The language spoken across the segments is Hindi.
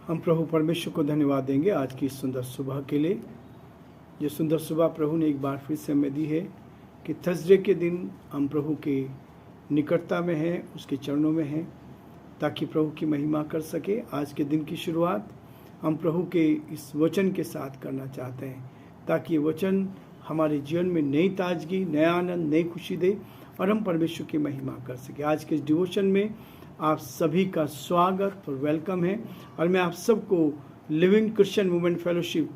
हम प्रभु परमेश्वर को धन्यवाद देंगे आज की सुंदर सुबह के लिए। जो सुंदर सुबह प्रभु ने एक बार फिर से हमें दी है कि थर्सडे के दिन हम प्रभु के निकटता में हैं, उसके चरणों में हैं, ताकि प्रभु की महिमा कर सके। आज के दिन की शुरुआत हम प्रभु के इस वचन के साथ करना चाहते हैं, ताकि ये वचन हमारे जीवन में नई ताजगी, नया आनंद, नई खुशी दे और हम परमेश्वर की महिमा कर सके। आज के इस डिवोशन में आप सभी का स्वागत और वेलकम है और मैं आप सबको living Christian movement fellowship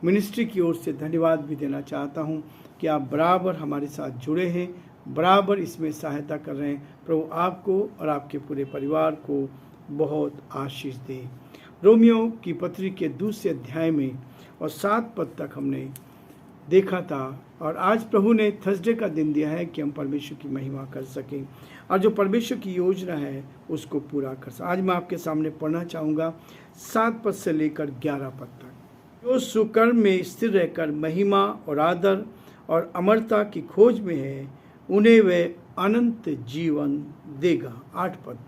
ministry की ओर से धन्यवाद भी देना चाहता हूं कि आप बराबर हमारे साथ जुड़े हैं, बराबर इसमें सहायता कर रहे हैं। प्रभु आपको और आपके पूरे परिवार को बहुत आशीष दे। रोमियो की पत्री के दूसरे अध्याय में और 7 पद तक हमने देखा था और आज प्रभु ने थर्सडे का दिन दिया है कि हम परमेश्वर की महिमा कर सकें और जो परमेश्वर की योजना है उसको पूरा कर सकें। आज मैं आपके सामने पढ़ना चाहूँगा 7 पद से लेकर 11 पद तक। जो सुकर्म में स्थिर रहकर महिमा और आदर और अमरता की खोज में है, उन्हें वह अनंत जीवन देगा। 8 पद।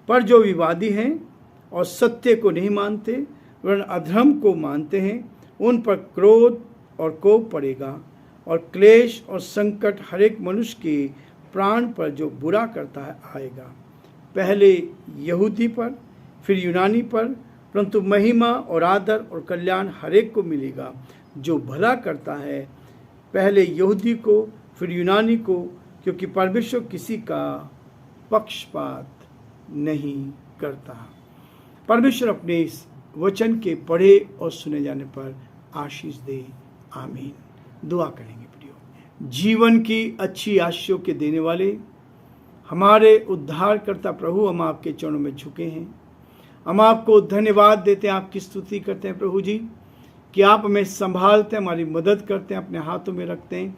पर जो विवादी हैं और सत्य को नहीं मानते वरन अधर्म को मानते हैं, उन पर क्रोध और कोप पड़ेगा और क्लेश और संकट हर एक मनुष्य के प्राण पर जो बुरा करता है आएगा। पहले यहूदी पर, फिर यूनानी पर, परंतु महिमा और आदर और कल्याण हर एक को मिलेगा जो भला करता है, पहले यहूदी को फिर यूनानी को, क्योंकि परमेश्वर किसी का पक्षपात नहीं करता। परमेश्वर अपने इस वचन के पढ़े और सुने जाने पर आशीष दे। आमीन। दुआ करेंगे प्रियो। जीवन की अच्छी आशीषों के देने वाले हमारे उद्धारकर्ता प्रभु, हम आपके चरणों में झुके हैं। हम आपको धन्यवाद देते हैं, आपकी स्तुति करते हैं प्रभु जी कि आप हमें संभालते हैं, हमारी मदद करते हैं, अपने हाथों में रखते हैं,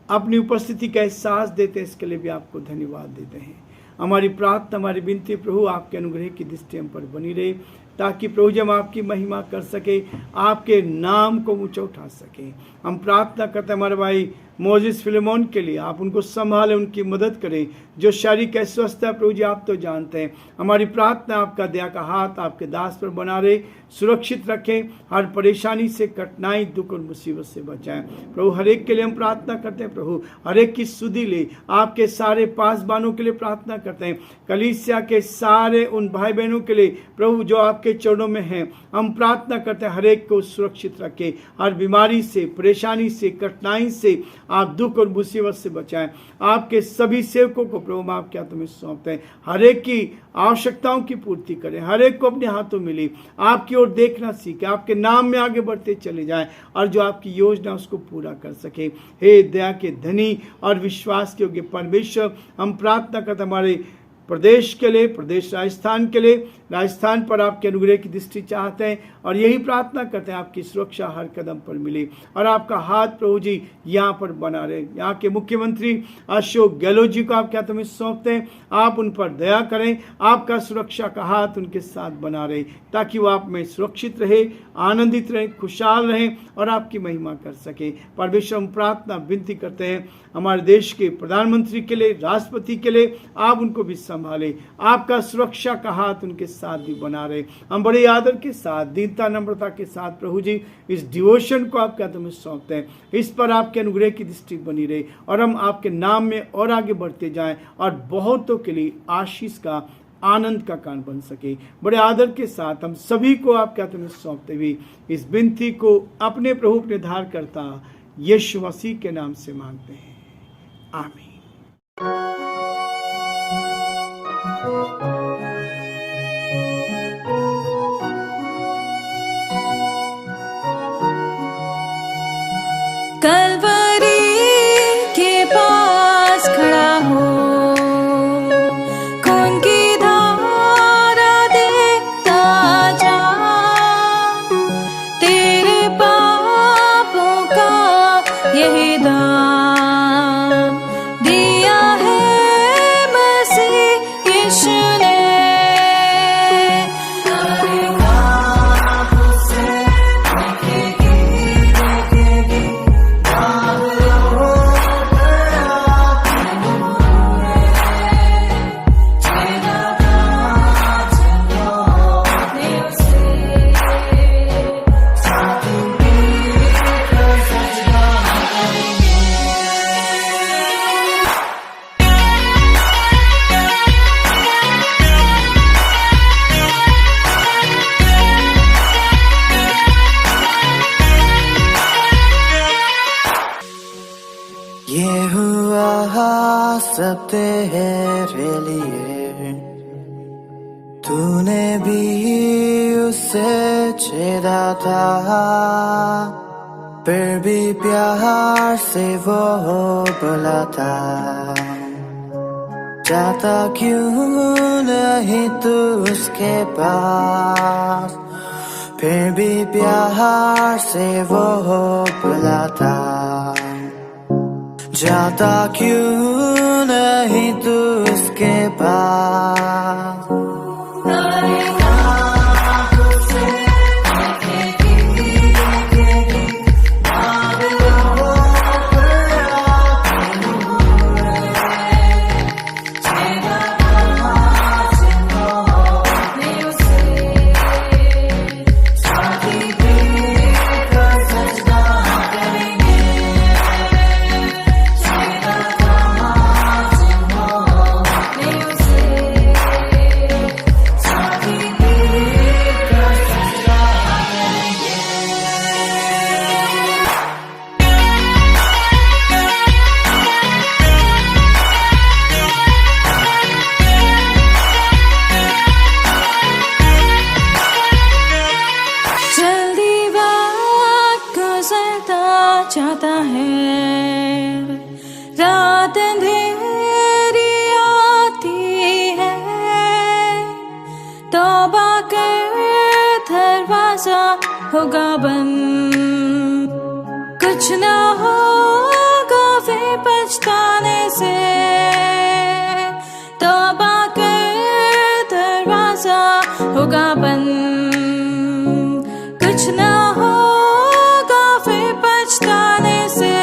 अपनी उपस्थिति का एहसास देते हैं। इसके लिए भी आपको धन्यवाद देते हैं। हमारी प्रार्थना, हमारी विनती प्रभु आपके अनुग्रह की दृष्टि हम पर बनी रहे, ताकि प्रभु जी हम आपकी महिमा कर सके, आपके नाम को ऊंचा उठा सके। हम प्रार्थना करते हैं हमारे भाई मोजिस फिलेमोन के लिए, आप उनको संभालें, उनकी मदद करें। जो शारीरिक अस्वस्थ है प्रभु जी आप तो जानते हैं। हमारी प्रार्थना आपका दया का हाथ आपके दास पर बना रहे, सुरक्षित रखें, हर परेशानी से, कठिनाई, दुख और मुसीबत से बचाएं। प्रभु हर एक के लिए हम प्रार्थना करते हैं। प्रभु हर एक की सुधि ले, आपके सारे पासबानों के लिए प्रार्थना करते हैं। कलीसिया के सारे उन भाई बहनों के लिए प्रभु जो आपके चरणों में हैं, हम प्रार्थना करते हैं हर एक को सुरक्षित रखें, हर बीमारी से, परेशानी से, कठिनाई से, आप दुख और मुसीबत से बचाएं। आपके सभी सेवकों को प्रभु आप क्या तुम्हें सौंपते हैं, हर एक की आवश्यकताओं की पूर्ति करें, हर एक को अपने हाथों में ले, आपकी ओर देखना सीखे, आपके नाम में आगे बढ़ते चले जाएं और जो आपकी योजना उसको पूरा कर सके। हे दया के धनी और विश्वास के योग्य परमेश्वर, हम प्रार्थना करते हमारे प्रदेश के लिए, प्रदेश राजस्थान के लिए, राजस्थान पर आपके अनुग्रह की दृष्टि चाहते हैं और यही प्रार्थना करते हैं आपकी सुरक्षा हर कदम पर मिले और आपका हाथ प्रभु जी यहाँ पर बना रहे। यहाँ के मुख्यमंत्री अशोक गहलोत जी को आप क्या तुम्हें सौंपते हैं, आप उन पर दया करें, आपका सुरक्षा का हाथ उनके साथ बना रहे, ताकि वो आप में सुरक्षित रहे, आनंदित रहे, खुशहाल रहें और आपकी महिमा कर सके। परमेश्वर हम प्रार्थना विनती करते हैं हमारे देश के प्रधानमंत्री के लिए, राष्ट्रपति के लिए, आप उनको भी संभाले, आपका सुरक्षा का हाथ उनके साथ भी बना रहे। हम बड़े आदर के साथ, दीनता, नम्रता के साथ प्रभु जी इस डिवोशन को आप क्या तुम्हें सौंपते हैं, इस पर आपके अनुग्रह की दृष्टि बनी रहे और हम आपके नाम में और आगे बढ़ते जाएं और बहुतों के लिए आशीष का, आनंद का कारण बन सके। बड़े आदर के साथ हम सभी को आप क्या तुम्हें सौंपते हुए इस विनती को अपने प्रभु, अपने धारकर्ता यीशु मसीह के नाम से मांगते हैं। आमीन। कलवरी के पास खड़ा हो, खून की धारा देखता जा, तेरे पापों का यही दाम दिया है तेरे लिए। तूने भी उसे छेड़ा था, फिर भी प्यार से वो बोला था, जाता क्यों नहीं तू उसके पास। फिर भी प्यार से वो बोला था, जाता क्यों नहीं तू उसके पास। चाहता है, रात अंधेरी आती है, तौबा कर दरवाजा होगा बंद, कुछ ना होगा फिर पछताने से। तौबा कर दरवाजा होगा बंद, कुछ ना होगा फिर पछताने से।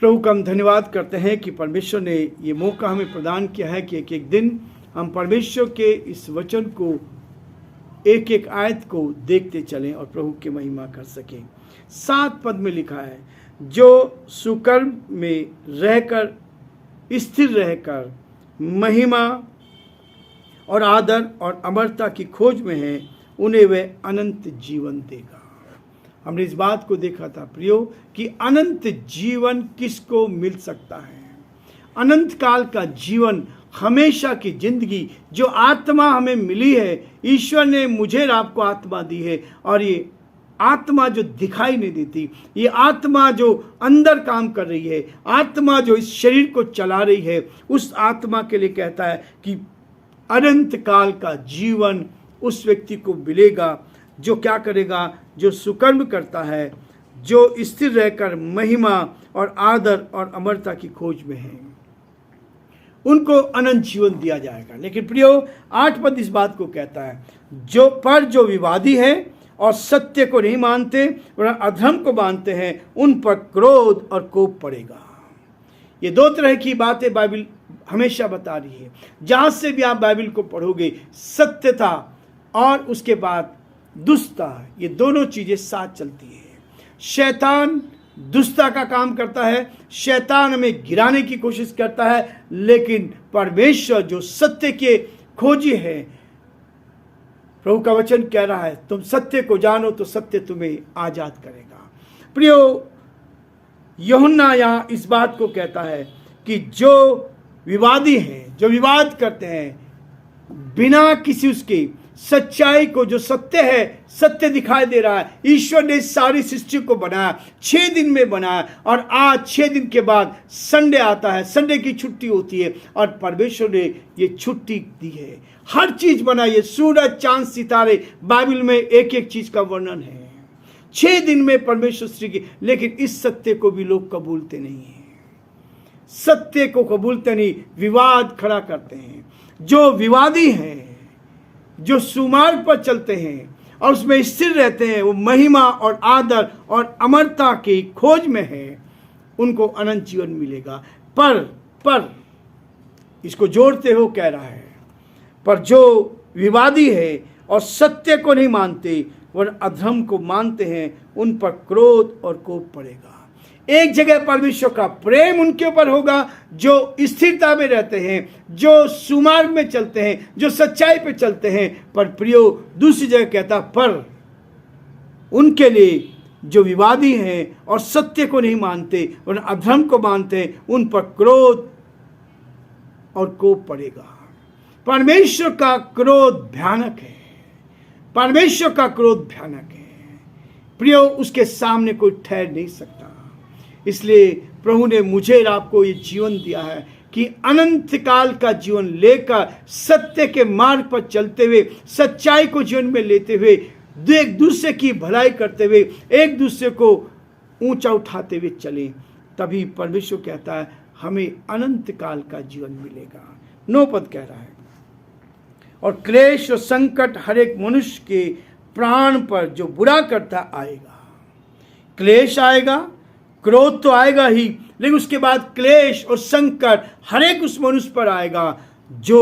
प्रभु का हम धन्यवाद करते हैं कि परमेश्वर ने ये मौका हमें प्रदान किया है कि एक एक दिन हम परमेश्वर के इस वचन को, एक एक आयत को देखते चलें और प्रभु की महिमा कर सकें। 7 पद में लिखा है, जो सुकर्म में रहकर स्थिर रहकर महिमा और आदर और अमरता की खोज में है, उन्हें वह अनंत जीवन देगा। हमने इस बात को देखा था प्रियो कि अनंत जीवन किसको मिल सकता है। अनंत काल का जीवन, हमेशा की जिंदगी जो आत्मा हमें मिली है, ईश्वर ने मुझे और आपको आत्मा दी है, और ये आत्मा जो दिखाई नहीं देती, ये आत्मा जो अंदर काम कर रही है, आत्मा जो इस शरीर को चला रही है, उस आत्मा के लिए कहता है कि अनंत काल का जीवन उस व्यक्ति को मिलेगा जो क्या करेगा, जो सुकर्म करता है, जो स्थिर रहकर महिमा और आदर और अमरता की खोज में है, उनको अनंत जीवन दिया जाएगा। लेकिन प्रियो 8 पद इस बात को कहता है, जो विवादी है और सत्य को नहीं मानते और अधर्म को मानते हैं, उन पर क्रोध और कोप पड़ेगा। ये 2 तरह की बातें बाइबल हमेशा बता रही है। जहां से भी आप बाइबल को पढ़ोगे, सत्यता और उसके बाद दुष्टता, ये दोनों चीजें साथ चलती है। शैतान दुष्टता का काम करता है, शैतान हमें गिराने की कोशिश करता है, लेकिन परमेश्वर जो सत्य के खोजी है, प्रभु का वचन कह रहा है, तुम सत्य को जानो तो सत्य तुम्हें आजाद करेगा। प्रियो, यूहन्ना यहाँ इस बात को कहता है कि जो विवादी हैं, जो विवाद करते हैं, बिना किसी उसकी सच्चाई को, जो सत्य है, सत्य दिखाई दे रहा है। ईश्वर ने सारी सृष्टि को बनाया, 6 दिन में बनाया, और आज 6 दिन के बाद संडे आता है, संडे की छुट्टी होती है, और परमेश्वर ने ये छुट्टी दी है। हर चीज बनाई है, सूरज, चांद, सितारे, बाइबल में एक एक चीज का वर्णन है। 6 दिन में परमेश्वर सृष्टि की, लेकिन इस सत्य को भी लोग कबूलते नहीं है। सत्य को कबूलते नहीं, विवाद खड़ा करते हैं। जो विवादी हैं, जो सुमार्ग पर चलते हैं और उसमें स्थिर रहते हैं, वो महिमा और आदर और अमरता की खोज में है, उनको अनंत जीवन मिलेगा। पर इसको जोड़ते हो कह रहा है, पर जो विवादी है और सत्य को नहीं मानते और अधर्म को मानते हैं, उन पर क्रोध और कोप पड़ेगा। एक जगह परमेश्वर का प्रेम उनके ऊपर होगा जो स्थिरता में रहते हैं, जो सुमार्ग में चलते हैं, जो सच्चाई पे चलते हैं। पर प्रियो, दूसरी जगह कहता, पर उनके लिए जो विवादी हैं और सत्य को नहीं मानते और अधर्म को मानते हैं, उन पर क्रोध और कोप पड़ेगा। परमेश्वर का क्रोध भयानक है, परमेश्वर का क्रोध भयानक है प्रियो, उसके सामने कोई ठहर नहीं सकता। इसलिए प्रभु ने मुझे और आपको ये जीवन दिया है कि अनंत काल का जीवन लेकर सत्य के मार्ग पर चलते हुए, सच्चाई को जीवन में लेते हुए, एक दूसरे की भलाई करते हुए, एक दूसरे को ऊंचा उठाते हुए चलें, तभी परमेश्वर कहता है हमें अनंत काल का जीवन मिलेगा। 9 पद कह रहा है, और क्लेश और संकट हर एक मनुष्य के प्राण पर जो बुरा करता आएगा। क्लेश आएगा, क्रोध तो आएगा ही, लेकिन उसके बाद क्लेश और संकट हर एक उस मनुष्य पर आएगा जो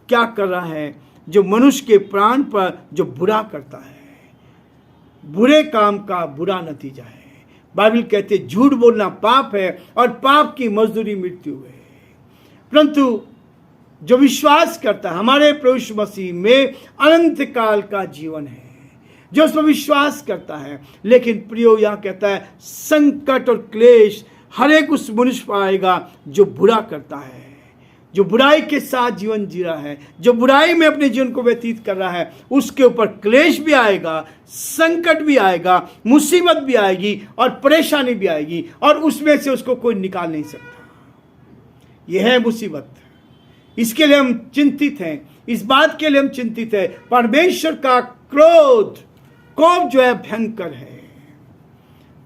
क्या कर रहा है, जो मनुष्य के प्राण पर जो बुरा करता है। बुरे काम का बुरा नतीजा है। बाइबल कहते झूठ बोलना पाप है और पाप की मजदूरी मृत्यु है। परंतु जो विश्वास करता है हमारे प्रभु यीशु मसीह में अनंत काल का जीवन है, जो उसमें विश्वास करता है। लेकिन प्रियो, यहाँ कहता है संकट और क्लेश हर एक उस मनुष्य पर आएगा जो बुरा करता है, जो बुराई के साथ जीवन जी रहा है, जो बुराई में अपने जीवन को व्यतीत कर रहा है। उसके ऊपर क्लेश भी आएगा, संकट भी आएगा, मुसीबत भी आएगी और परेशानी भी आएगी, और उसमें से उसको कोई निकाल नहीं सकता। यह है मुसीबत। इसके लिए हम चिंतित हैं, इस बात के लिए हम चिंतित हैं। परमेश्वर का क्रोध, कोप जो है भयंकर है।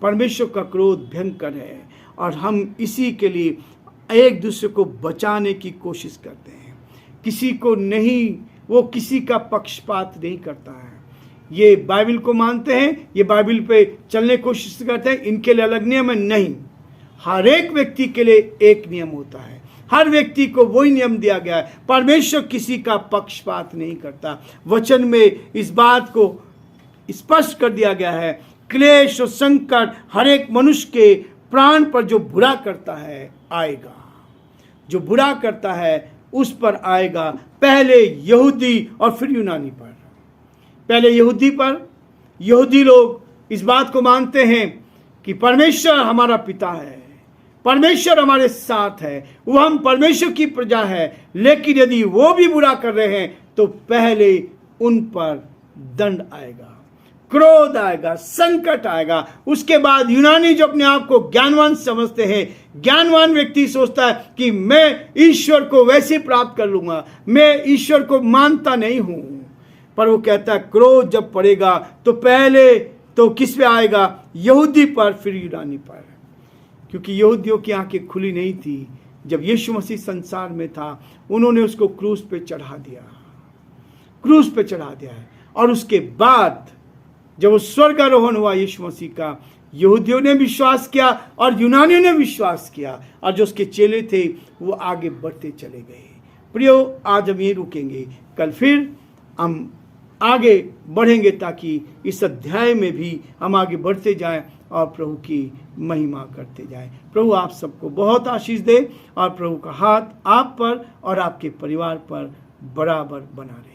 परमेश्वर का क्रोध भयंकर है, और हम इसी के लिए एक दूसरे को बचाने की कोशिश करते हैं। किसी को नहीं, वो किसी का पक्षपात नहीं करता है। ये बाइबल को मानते हैं, ये बाइबल पे चलने की कोशिश करते हैं। इनके लिए अलग नियम है नहीं, हर एक व्यक्ति के लिए एक नियम होता है। हर व्यक्ति को वही नियम दिया गया है। परमेश्वर किसी का पक्षपात नहीं करता। वचन में इस बात को स्पष्ट कर दिया गया है, क्लेश और संकट हर एक मनुष्य के प्राण पर जो बुरा करता है आएगा। जो बुरा करता है उस पर आएगा, पहले यहूदी और फिर यूनानी पर। पहले यहूदी पर। यहूदी लोग इस बात को मानते हैं कि परमेश्वर हमारा पिता है, परमेश्वर हमारे साथ है, वो हम परमेश्वर की प्रजा है। लेकिन यदि वो भी बुरा कर रहे हैं तो पहले उन पर दंड आएगा, क्रोध आएगा, संकट आएगा। उसके बाद यूनानी जो अपने आप को ज्ञानवान समझते हैं, ज्ञानवान व्यक्ति सोचता है कि मैं ईश्वर को वैसे प्राप्त कर लूंगा, मैं ईश्वर को मानता नहीं हूं। पर वो कहता है क्रोध जब पड़ेगा तो पहले तो किस पे आएगा? यहूदी पर, फिर यूनानी पर। क्योंकि यहूदियों की आंखें खुली नहीं थी। जब यीशु मसीह संसार में था, उन्होंने उसको क्रूस पे चढ़ा दिया, क्रूस पे चढ़ा दिया है। और उसके बाद जब वो स्वर्गारोहण हुआ यीशु मसीह का, यहूदियों ने विश्वास किया और यूनानियों ने विश्वास किया, और जो उसके चेले थे वो आगे बढ़ते चले गए। प्रियो, आज हम ये रुकेंगे, कल फिर हम आगे बढ़ेंगे ताकि इस अध्याय में भी हम आगे बढ़ते जाएं और प्रभु की महिमा करते जाएं। प्रभु आप सबको बहुत आशीष दे, और प्रभु का हाथ आप पर और आपके परिवार पर बराबर बना रहे।